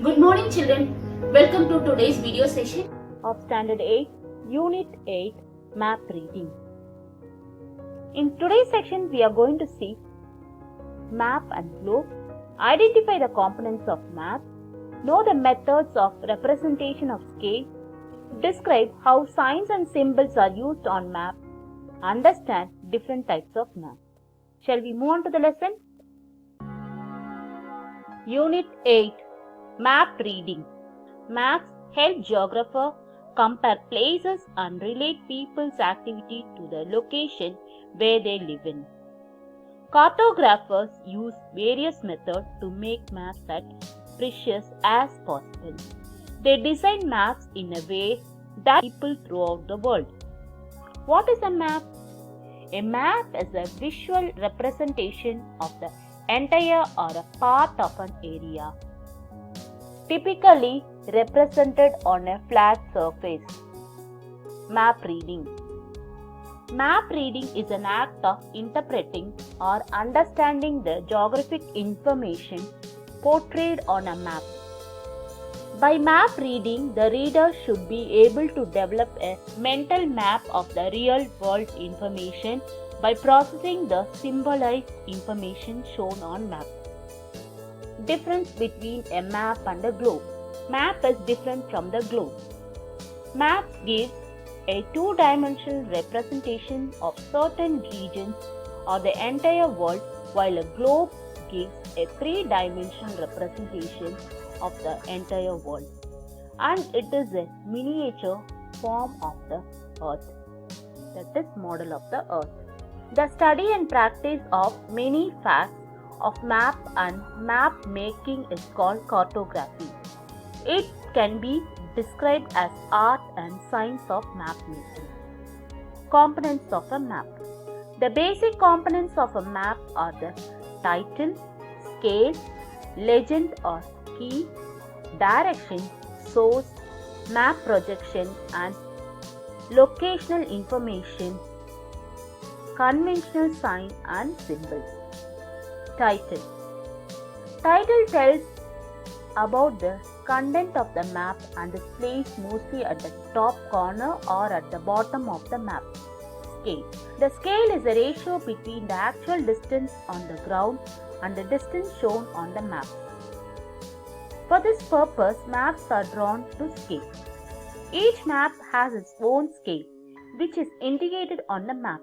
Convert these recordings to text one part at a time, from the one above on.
Good morning children. Welcome to today's video session of Standard 8, Unit 8, Map Reading. In today's section, we are going to see map and globe, identify the components of map, know the methods of representation of scale, describe how signs and symbols are used on map, understand different types of map. Shall we move on to the lesson? Unit 8, Map Reading. Maps help geographer compare places and relate people's activity to the location where they live in. Cartographers use various methods to make maps as precise as possible. They design maps in a way that people throughout the world. What is a map? A map is a visual representation of the entire or a part of an area, typically represented on a flat surface. Map reading. Map reading is an act of interpreting or understanding the geographic information portrayed on a map. By map reading, the reader should be able to develop a mental map of the real world information by processing the symbolized information shown on map. Difference between a map and a globe. Map is different from the globe. Map gives a two-dimensional representation of certain regions or the entire world, while a globe gives a three-dimensional representation of the entire world, and it is a miniature form of the earth, that is, model of the earth. The study and practice of many facts of map and map making is called cartography. It can be described as art and science of map making. Components of a map. The basic components of a map are the title, scale, legend or key, direction, source, map projection and locational information, conventional sign and symbols. Title. Title tells about the content of the map and is placed mostly at the top corner or at the bottom of the map. Scale. The scale is the ratio between the actual distance on the ground and the distance shown on the map. For this purpose, maps are drawn to scale. Each map has its own scale, which is indicated on the map.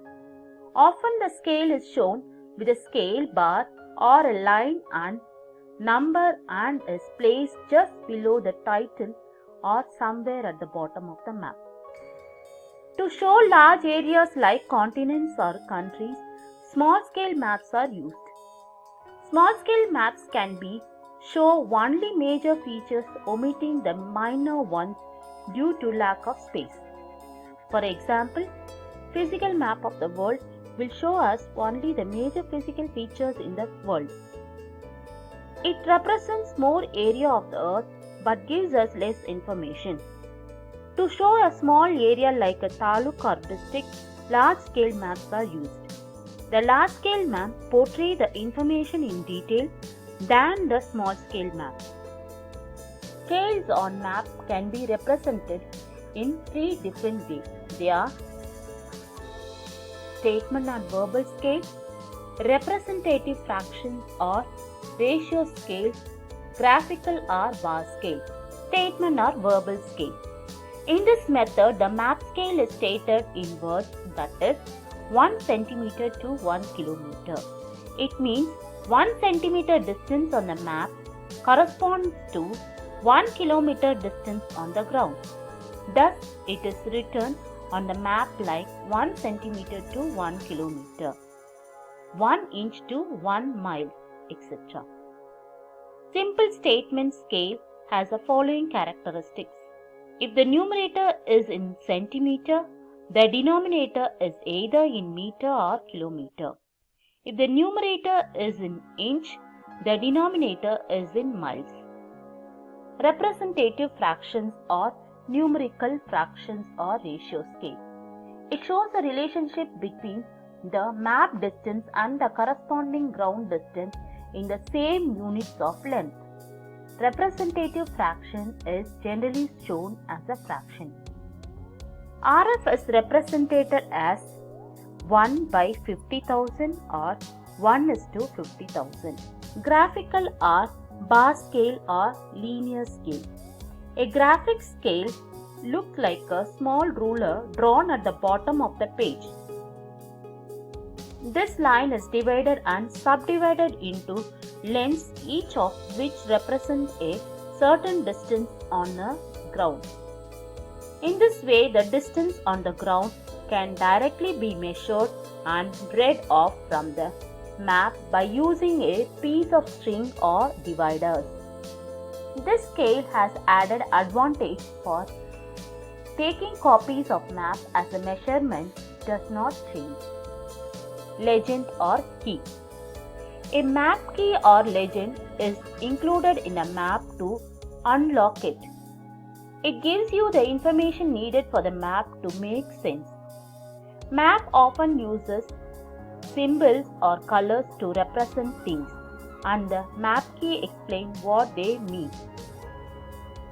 Often the scale is shown with a scale bar or a line and number and is placed just below the title or somewhere at the bottom of the map. To show large areas like continents or countries, small-scale maps are used. Small-scale maps can show only major features, omitting the minor ones due to lack of space. For example, physical map of the world will show us only the major physical features in the world. It represents more area of the earth but gives us less information. To show a small area like a taluk or district, large-scale maps are used. The large-scale map portrays the information in detail than the small-scale map. Scales on map can be represented in three different ways. They are statement and verbal scale, representative fractions or ratio scale, graphical or bar scale. Statement or verbal scale. In this method, the map scale is stated in words, that is 1 centimeter to 1 kilometer. It means 1 centimeter distance on the map corresponds to 1 kilometer distance on the ground. Thus, it is written on the map like 1 centimeter to 1 kilometer, 1 inch to 1 mile, etc. Simple statement scale has the following characteristics. If the numerator is in centimeter, the denominator is either in meter or kilometer. If the numerator is in inch, the denominator is in miles. Representative fractions or numerical fractions or ratio scale. It shows the relationship between the map distance and the corresponding ground distance in the same units of length. representative fraction is generally shown as a fraction. RF is represented as 1 by 50,000 or 1:50,000. Graphical are bar scale or linear scale. A graphic scale looks like a small ruler drawn at the bottom of the page. This line is divided and subdivided into lengths, each of which represents a certain distance on the ground. In this way, the distance on the ground can directly be measured and read off from the map by using a piece of string or dividers. This scale has added advantage for taking copies of map as the measurement does not change. Legend or key. A map key or legend is included in a map to unlock it. It gives you the information needed for the map to make sense. Map often uses symbols or colors to represent things, and the map key explains what they mean.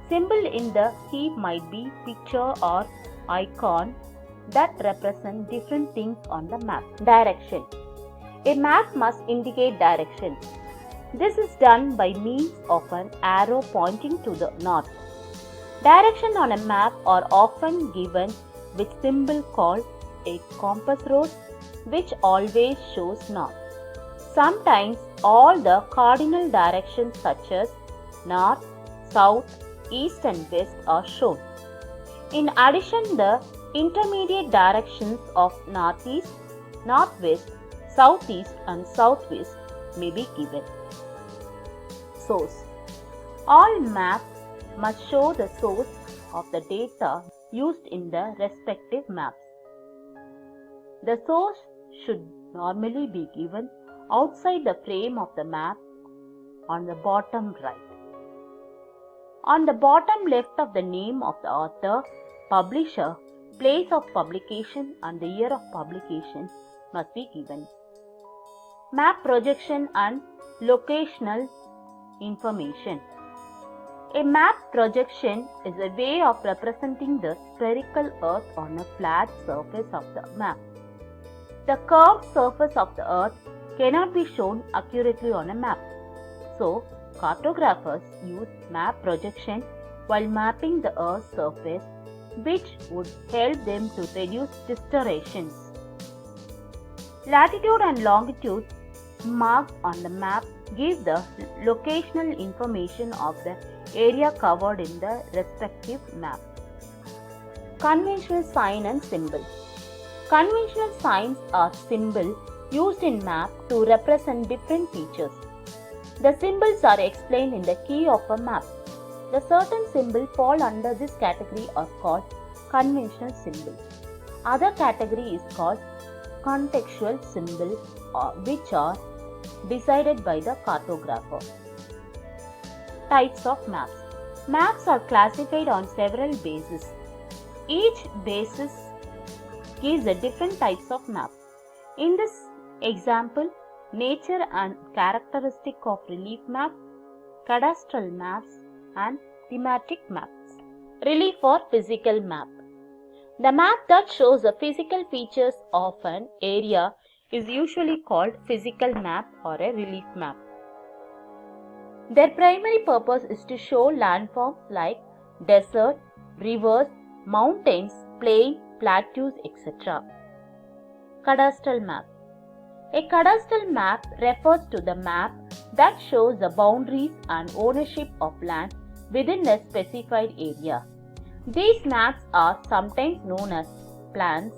Symbol in the key might be picture or icon that represent different things on the map. Direction. A map must indicate direction. This is done by means of an arrow pointing to the north. Direction on a map are often given with symbol called a compass rod, which always shows north. Sometimes all the cardinal directions such as north, south, east and west are shown. In addition, the intermediate directions of northeast, northwest, southeast and southwest may be given. Source. All maps must show the source of the data used in the respective maps. The source should normally be given outside the frame of the map on the bottom right. On the bottom left of the name of the author, publisher, place of publication and the year of publication must be given. Map projection and locational information. A map projection is a way of representing the spherical earth on a flat surface of the map. The curved surface of the earth cannot be shown accurately on a map. So, cartographers use map projection while mapping the earth's surface, which would help them to reduce distortions. Latitude and longitude marked on the map give the locational information of the area covered in the respective map. Conventional sign and symbol. Conventional signs are symbols used in map to represent different features. The symbols are explained in the key of a map. The certain symbols fall under this category are called conventional symbols. Other category is called contextual symbols, which are decided by the cartographer. Types of maps. Maps are classified on several bases. Each basis gives a different types of map. In this example, nature and characteristic of relief map, cadastral maps and thematic maps. Relief or physical map. The map that shows the physical features of an area is usually called physical map or a relief map. Their primary purpose is to show landforms like desert, rivers, mountains, plain, plateaus, etc. Cadastral map. A cadastral map refers to the map that shows the boundaries and ownership of land within a specified area. These maps are sometimes known as plans.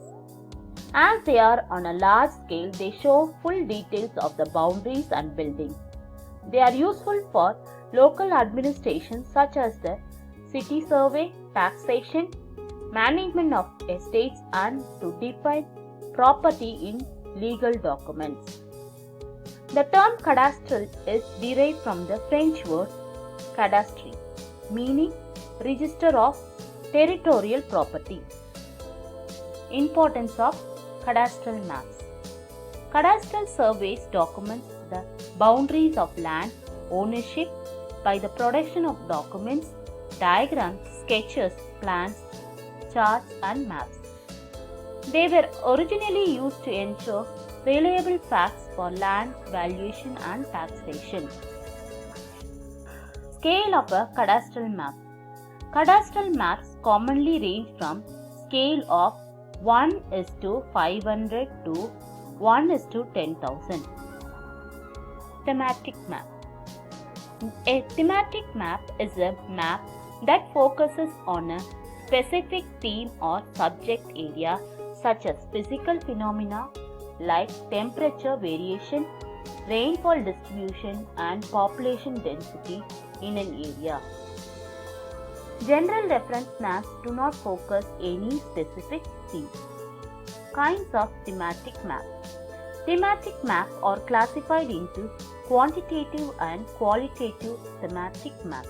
As they are on a large scale, they show full details of the boundaries and buildings. They are useful for local administration such as the city survey, taxation, management of estates and to define property in legal documents. The term cadastral is derived from the French word cadastre, meaning register of territorial property. Importance of cadastral maps. Cadastral surveys documents the boundaries of land, ownership, by the production of documents, diagrams, sketches, plans, charts, and maps. They were originally used to ensure reliable facts for land valuation and taxation. Scale of a cadastral map. Cadastral maps commonly range from scale of 1:500 to 1:10,000. Thematic map. A thematic map is a map that focuses on a specific theme or subject area such as physical phenomena like temperature variation, rainfall distribution, and population density in an area. General reference maps do not focus any specific theme. Kinds of thematic maps. Thematic maps are classified into quantitative and qualitative thematic maps.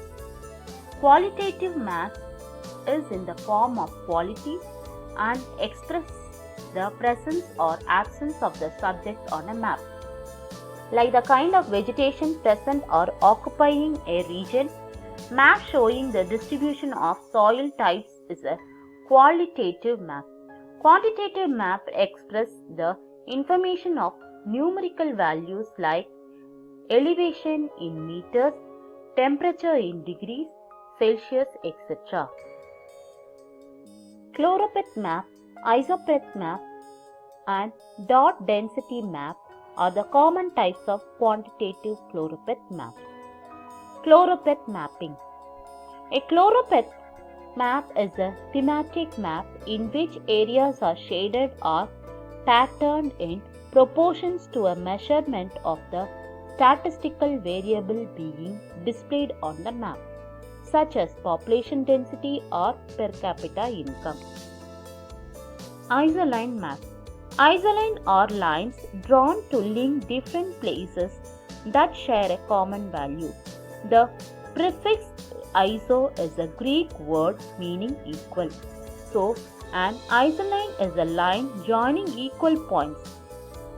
Qualitative maps is in the form of quality and express the presence or absence of the subject on a map. Like the kind of vegetation present or occupying a region, map showing the distribution of soil types is a qualitative map. Quantitative map express the information of numerical values like elevation in meters, temperature in degrees Celsius, etc. Choropleth map, isopleth map, and dot density map are the common types of quantitative choropleth map. Choropleth mapping. A choropleth map is a thematic map in which areas are shaded or patterned in proportions to a measurement of the statistical variable being displayed on the map, such as population density or per capita income. Isoline map. Isoline are lines drawn to link different places that share a common value. The prefix iso is a Greek word meaning equal. So, an isoline is a line joining equal points.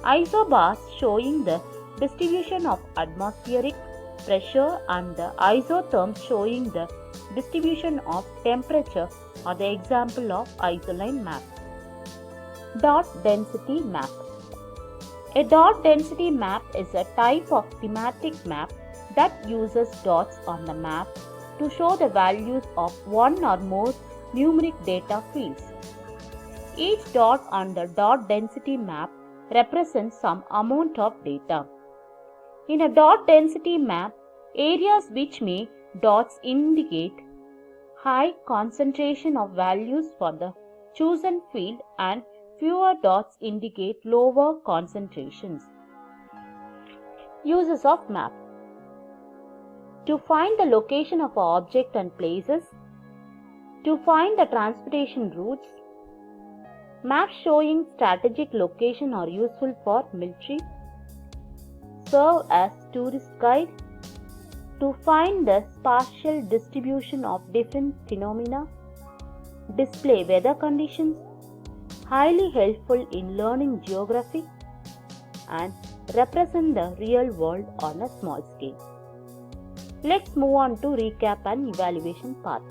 Isobars showing the distribution of atmospheric pressure and the isotherms showing the distribution of temperature are the example of isoline map. Dot density map. A dot density map is a type of thematic map that uses dots on the map to show the values of one or more numeric data fields. Each dot on the dot density map represents some amount of data. In a dot density map, areas which may dots indicate high concentration of values for the chosen field and fewer dots indicate lower concentrations. Uses of map. To find the location of an object and places. To find the transportation routes. Maps showing strategic location are useful for military. Serve as tourist guide. To find the spatial distribution of different phenomena. Display weather conditions. Highly helpful in learning geography and represent the real world on a small scale. Let's move on to recap and evaluation part.